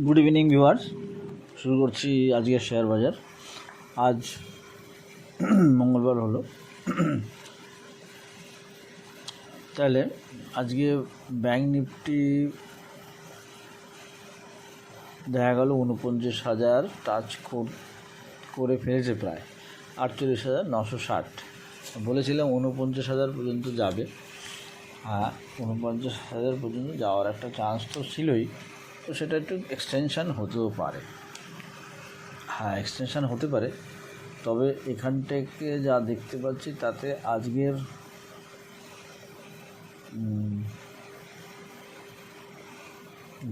Good evening viewers, শুরু করছি আজকের শেয়ার বাজার। আজ মঙ্গলবার হলো, তাহলে আজকে ব্যাঙ্ক নিফটি দেখা গেল 49,000 টাচ করে ফেলেছে, প্রায় 48,960। বলেছিলাম 49,000 পর্যন্ত যাবে। হ্যাঁ, 49,000 পর্যন্ত যাওয়ার একটা চান্স তো ছিলই, তো সেটা একটু এক্সটেনশান হতেও পারে। হ্যাঁ, এক্সটেনশান হতে পারে, তবে এখান থেকে যা দেখতে পাচ্ছি তাতে আজকের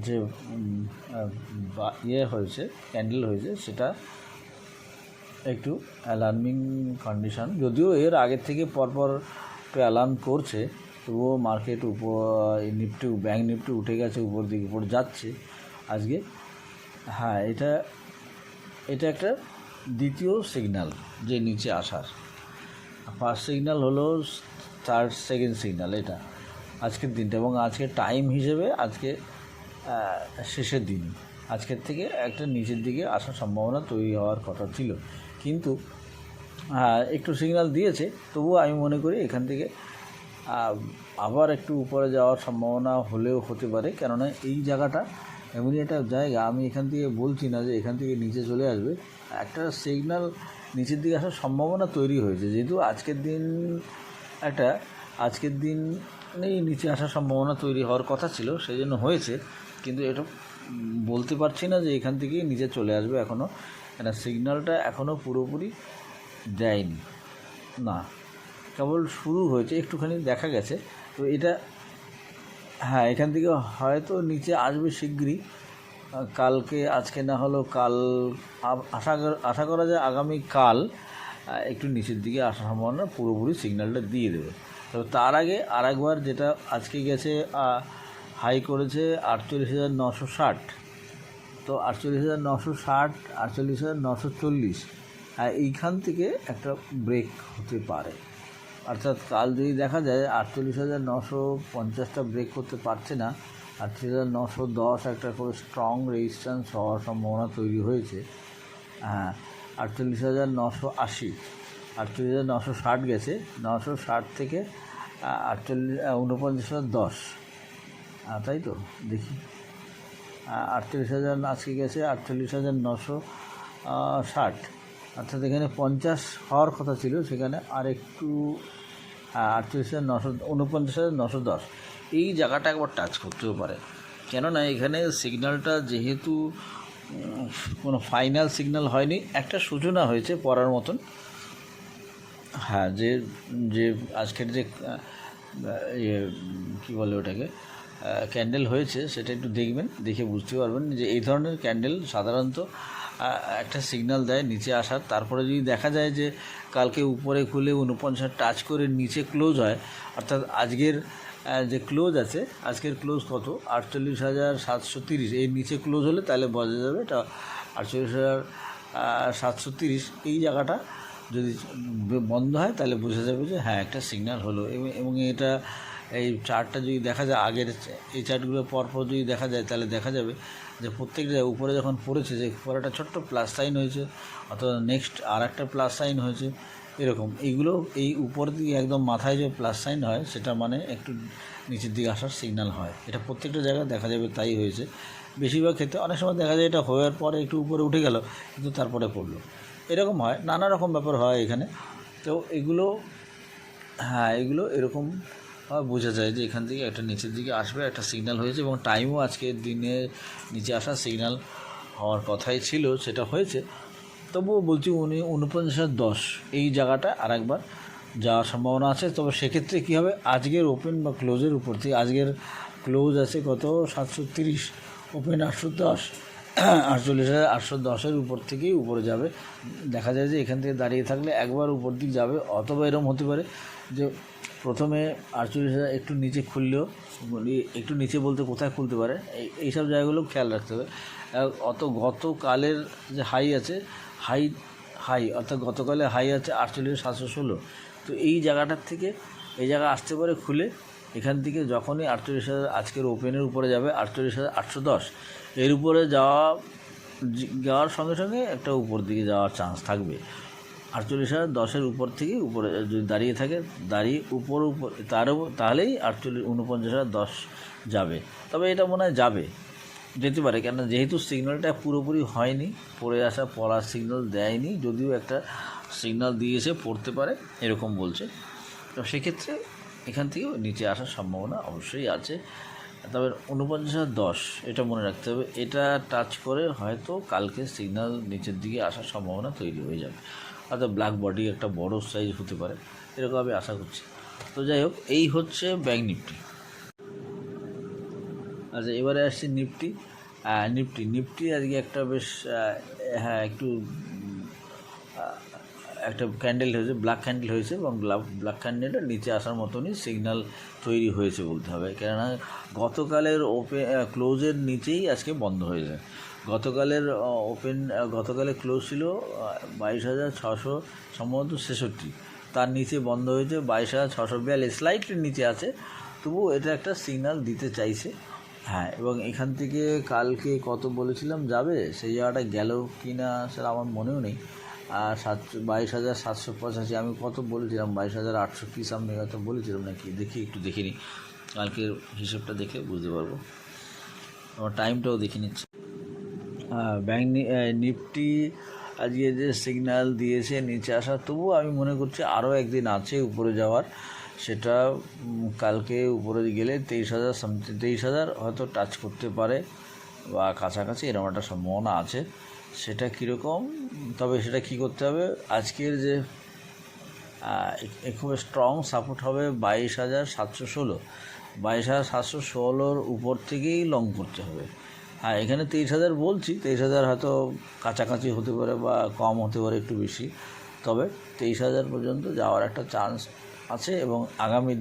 যে ইয়ে হয়েছে, ক্যান্ডেল হয়েছে, সেটা একটু অ্যালার্মিং কন্ডিশন। যদিও এর আগের থেকে পরপর অ্যালার্ম করছে, তবুও মার্কেট নিফটি, ব্যাঙ্ক নিফটি উঠে গেছে, উপর দিকে উপর যাচ্ছে আজকে। হ্যাঁ, এটা একটা দ্বিতীয় সিগন্যাল যে নিচে আসার। ফার্স্ট সিগন্যাল হলো, সেকেন্ড সিগন্যাল এটা আজকের দিনটা, এবং আজকের টাইম হিসেবে আজকে শেষের দিন। আজকের থেকে একটা নিচের দিকে আসার সম্ভাবনা তৈরি হওয়ার কথা ছিল, কিন্তু একটু সিগন্যাল দিয়েছে। তবুও আমি মনে করি এখান থেকে আবার একটু উপরে যাওয়ার সম্ভাবনা হলেও হতে পারে, কেননা এই জায়গাটা এমনই একটা জায়গা। আমি এখান থেকে বলছি না যে এখান থেকে নিচে চলে আসবে, একটা সিগন্যাল নিচের দিকে আসার সম্ভাবনা তৈরি হয়েছে। যেহেতু আজকের দিনেই নিচে আসার সম্ভাবনা তৈরি হওয়ার কথা ছিল, সেই জন্য হয়েছে। কিন্তু এটা বলতে পারছি না যে এখান থেকেই নিচে চলে আসবে এখনও, এটা সিগন্যালটা এখনও পুরোপুরি দেয়নি, না, কেবল শুরু হয়েছে, একটুখানি দেখা গেছে। তো এটা এখান থেকে হয়তো নিচে আসবে শিগগিরই, কালকে, আজকে না হলেও কাল, আশা করা যায় আগামী কাল একটু নিচের দিকে আসার সম্ভাবনা পুরোপুরি সিগন্যালটা দিয়ে দেবে। তবে তার আগে আরেকবার, যেটা আজকে গেছে হাই করেছে 48,960, তো 48,960, 48,940, এইখান থেকে একটা ব্রেক হতে পারে। অর্থাৎ কাল যদি দেখা যায় 48,950টা ব্রেক করতে পারছে না, 48,910 একটা করে স্ট্রং রেজিস্ট্যান্স হওয়ার সম্ভাবনা তৈরি হয়েছে। 48,980, 48,960 গেছে, 960 থেকে 49,10, তাই তো দেখি, 48,000 আজকে গেছে 48,960, অর্থাৎ এখানে 50 হওয়ার কথা ছিল, সেখানে আর একটু 49,910, এই জায়গাটা একবার টাচ করতেও পারে। কেননা এখানে সিগন্যালটা যেহেতু কোনো ফাইনাল সিগন্যাল হয়নি, একটা সূচনা হয়েছে পড়ার মতন। হ্যাঁ, যে আজকের যে কী বলে ওটাকে, ক্যান্ডেল হয়েছে, সেটা একটু দেখবেন, দেখে বুঝতে পারবেন যে এই ধরনের ক্যান্ডেল সাধারণত একটা সিগন্যাল দেয় নিচে আসার। তারপরে যদি দেখা যায় যে কালকে উপরে খুলে 49 টাচ করে নিচে ক্লোজ হয়, অর্থাৎ আজকের যে ক্লোজ আছে, আজকের ক্লোজ কত, 48,730, এর নিচে ক্লোজ হলে তাহলে বোঝা যাবে এটা 48,730। এই জায়গাটা যদি বন্ধ হয় তাহলে বোঝা যাবে যে হ্যাঁ, একটা সিগন্যাল হলো। এবং এটা, এই চার্টটা যদি দেখা যায়, আগের এই চার্টগুলো পরপর যদি দেখা যায়, তাহলে দেখা যাবে যে প্রত্যেকটা উপরে যখন পড়েছে, যে উপরে একটা ছোট্ট প্লাস সাইন হয়েছে, অথবা নেক্সট আর একটা প্লাস সাইন হয়েছে, এরকম এইগুলো, এই উপর দিকে একদম মাথায় যে প্লাস সাইন হয়, সেটা মানে একটু নিচের দিকে আসার সিগন্যাল হয়। এটা প্রত্যেকটা জায়গায় দেখা যাবে, তাই হয়েছে বেশিরভাগ ক্ষেত্রে। অনেক সময় দেখা যায় এটা হওয়ার পরে একটু উপরে উঠে গেল, কিন্তু তারপরে পড়লো, এরকম হয়, নানা রকম ব্যাপার হয় এখানে। তো এগুলো এরকম বোঝা যায় যে এখান থেকে একটা নিচের দিকে আসবে, একটা সিগন্যাল হয়েছে, এবং টাইমও আজকে দিনে নিচে আসার সিগন্যাল হওয়ার কথাই ছিল, সেটা হয়েছে। তবুও বলছি 49,10 এই জায়গাটা আরেকবার যাওয়ার সম্ভাবনা আছে। তবে সেক্ষেত্রে কী হবে, আজকের ওপেন বা ক্লোজের উপর থেকে, আজকের ক্লোজ আছে কত, 730, ওপেন 810, 48,810-এর উপর থেকেই উপরে যাবে। দেখা যায় যে এখান থেকে দাঁড়িয়ে থাকলে একবার উপর দিক যাবে, অথবা এরকম হতে পারে যে প্রথমে 48,000 একটু নিচে খুললেও, একটু নিচে বলতে কোথায় খুলতে পারে, এইসব জায়গাগুলো খেয়াল রাখতে হবে। গতকালের যে হাই আছে, হাই অর্থাৎ গতকালে হাই আছে 48,716, তো এই জায়গাটার থেকে এই জায়গা আসতে পারে খুলে, এখান থেকে যখনই 48,000 আজকের ওপেনের উপরে যাবে, 48,810, এর উপরে যাওয়ার সঙ্গে সঙ্গে একটা উপর দিকে যাওয়ার চান্স থাকবে। 48,010 উপর থেকেই উপরে যদি দাঁড়িয়ে থাকে, দাঁড়িয়ে উপর তাহলেই 49,10 যাবে। তবে এটা মনে হয় যেতে পারে, কেন যেহেতু সিগন্যালটা পুরোপুরি হয়নি, পড়ার সিগন্যাল দেয়নি, যদিও একটা সিগন্যাল দিয়েছে পড়তে পারে এরকম বলছে। তো সেক্ষেত্রে এখান থেকেও নিচে আসার সম্ভাবনা অবশ্যই আছে। তবে 49,10 এটা মনে রাখতে হবে, এটা টাচ করে হয়তো কালকে সিগন্যাল নিচের দিকে আসার সম্ভাবনা তৈরি হয়ে যাবে, অর্থাৎ ব্ল্যাক বডি একটা বড় সাইজ হতে পারে, এরকম আমি আশা করছি। তো যাই হোক, এই হচ্ছে ব্যাংক নিফটি। আচ্ছা, এবারে আসছি নিফটি আজকে একটা বেশ হ্যাঁ একটু একটা ক্যান্ডেল হয়েছে, ব্ল্যাক ক্যান্ডেল হয়েছে, এবং ব্ল্যাক ক্যান্ডেলটা নিচে আসার মতনই সিগন্যাল তৈরি হয়েছে বলতে হবে, কেননা গতকালের ক্লোজের নিচেই আজকে বন্ধ হয়ে যায়। গতকালের ক্লোজ ছিল 22,600 সম্ভবত 66, তার নিচে বন্ধ হয়েছে 22,642, স্লাইটলি নিচে আছে, তবু এটা একটা সিগন্যাল দিতে চাইছে। হ্যাঁ, এবং এখান থেকে কালকে কত বলেছিলাম যাবে, সেই জায়গাটা গেল কি না সেটা আমার মনেও নেই। আর 22,785 আমি কত বলেছিলাম, 22,800 কি সামনে হয়তো বলেছিলাম নাকি, একটু দেখে নিই, কালকের হিসেবটা দেখে বুঝতে পারবো। আমার টাইমটাও দেখে নিচ্ছি। ব্যাংক নিফটি আজকে যে সিগন্যাল দিয়েছে নিচে আসার, তবুও আমি মনে করছি আরও একদিন আছে উপরে যাওয়ার। সেটা কালকে উপরে গেলে 23,000 হয়তো টাচ করতে পারে বা কাছাকাছি, এরকম একটা সম্ভাবনা আছে। সেটা কীরকম, তবে সেটা কী করতে হবে, আজকের যে খুব স্ট্রং সাপোর্ট হবে 22,716, 22,716 উপর থেকেই লং করতে হবে। হ্যাঁ, এখানে 23,000 বলছি, 23,000 হয়তো কাছাকাছি হতে পারে বা কম হতে পারে একটু বেশি, তবে 23,000 পর্যন্ত যাওয়ার একটা চান্স আছে, এবং আগামী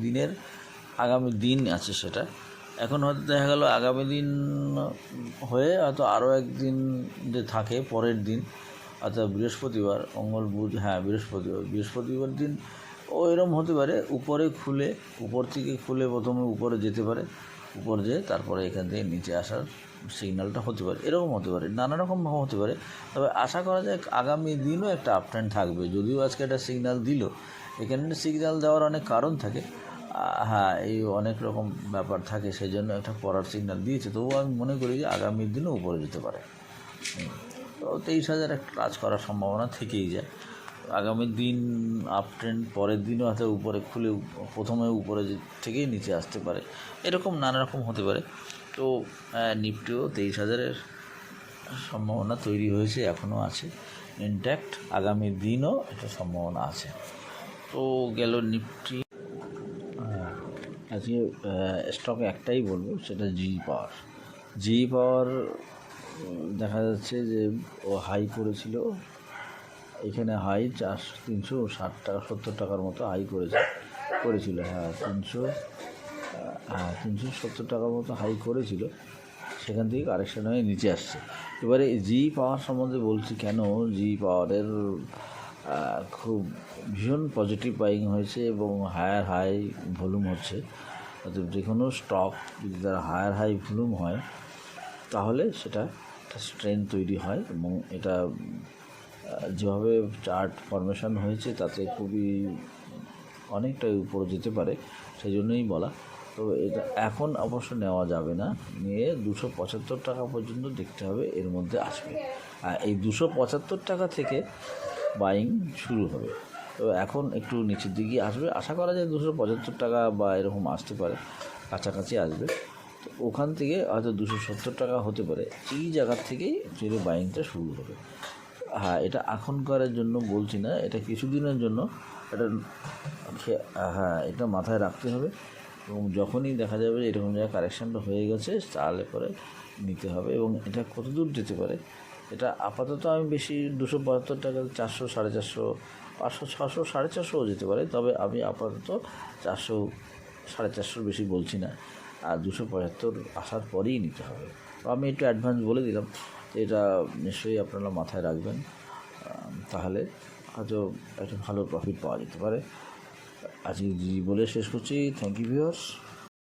দিন আছে সেটা। এখন হয়তো দেখা গেল আগামী দিন হয়ে হয়তো আরও একদিন যে থাকে পরের দিন, অর্থাৎ বৃহস্পতিবার, মঙ্গল বুধ, হ্যাঁ বৃহস্পতিবার দিন এরকম হতে পারে, উপর থেকে খুলে প্রথমে উপরে যেতে পারে, উপর যেয়ে তারপরে এখান থেকে নিচে আসার সিগন্যালটা হতে পারে, এরকম হতে পারে, নানা রকমভাবে হতে পারে। তবে আশা করা যায় আগামী দিনও একটা আপ ট্রেন্ড থাকবে, যদিও আজকে একটা সিগন্যাল দিল। এখানে সিগন্যাল দেওয়ার অনেক কারণ থাকে, হ্যাঁ এই অনেক রকম ব্যাপার থাকে, সেই জন্য একটা পড়ার সিগন্যাল দিয়েছে, তবুও আমি মনে করি যে আগামী দিনও উপরে যেতে পারে। তো 23,000 একটা কাজ করার সম্ভাবনা থেকেই যায়। আগামী দিন আপ ট্রেন্ড, পরের দিনও হয়তো উপরে খুলে প্রথমে উপরে থেকেই নিচে আসতে পারে, এরকম নানা রকম হতে পারে। তো নিফটিও 23,000 সম্ভাবনা তৈরি হয়েছে, এখনও আছে ইনট্যাক্ট, আগামী দিনও একটা সম্ভাবনা আছে। তো গেল নিফটি। আজকে স্টক একটাই বলবো, সেটা জি পাওয়ার দেখা যাচ্ছে যে ও হাই করেছিল, এখানে হাই 360 টাকা 70 টাকার মতো হাই করেছিল, হ্যাঁ 370 টাকার মতো হাই করেছিল, সেখান থেকে কারেকশন হয়ে নিচে আসছে। এবারে জি পাওয়ার সম্বন্ধে বলছি কেন, জি পাওয়ারের খুব ভীষণ পজিটিভ বাইং হয়েছে এবং হাই ভলিউম হচ্ছে, অর্থাৎ যে কোনো স্টক যদি তার হাই ভলিউম হয় তাহলে সেটা একটা স্ট্রেংথ তৈরি হয়, এবং এটা যেভাবে চার্ট ফরমেশন হয়েছে তাতে খুবই অনেকটাই উপরে যেতে পারে, সেই জন্যই বলা। তো এটা এখন অবশ্য নেওয়া যাবে না, নিয়ে 275 টাকা পর্যন্ত দেখতে হবে, এর মধ্যে আসবে। আর এই 275 টাকা থেকে বাইং শুরু হবে। তো এখন একটু নিচের দিকে আসবে, আশা করা যায় 275 টাকা বা এরকম আসতে পারে, কাছাকাছি আসবে। তো ওখান থেকে হয়তো 270 টাকা হতে পারে, এই জায়গার থেকেই অ্যাকচুয়ালি বাইংটা শুরু হবে। হ্যাঁ, এটা এখনকারের জন্য বলছি না, এটা কিছুদিনের জন্য, এটা মাথায় রাখতে হবে, এবং যখনই দেখা যাবে এরকম জায়গায় কারেকশানটা হয়ে গেছে তাহলে পরে নিতে হবে। এবং এটা কত দূর যেতে পারে, এটা আপাতত আমি বেশি 272 টাকা, 400, 450, 500, 600, 450ও যেতে পারে, তবে আমি আপাতত 400, 450 বেশি বলছি না, আর 275 আসার পরেই নিতে হবে। তো আমি একটু অ্যাডভান্স বলে দিলাম, এটা নিশ্চয়ই আপনারা মাথায় রাখবেন, তাহলে হয়তো একটা ভালো প্রফিট পাওয়া যেতে পারে। আজকে বলে শেষ করছি। Thank you viewers.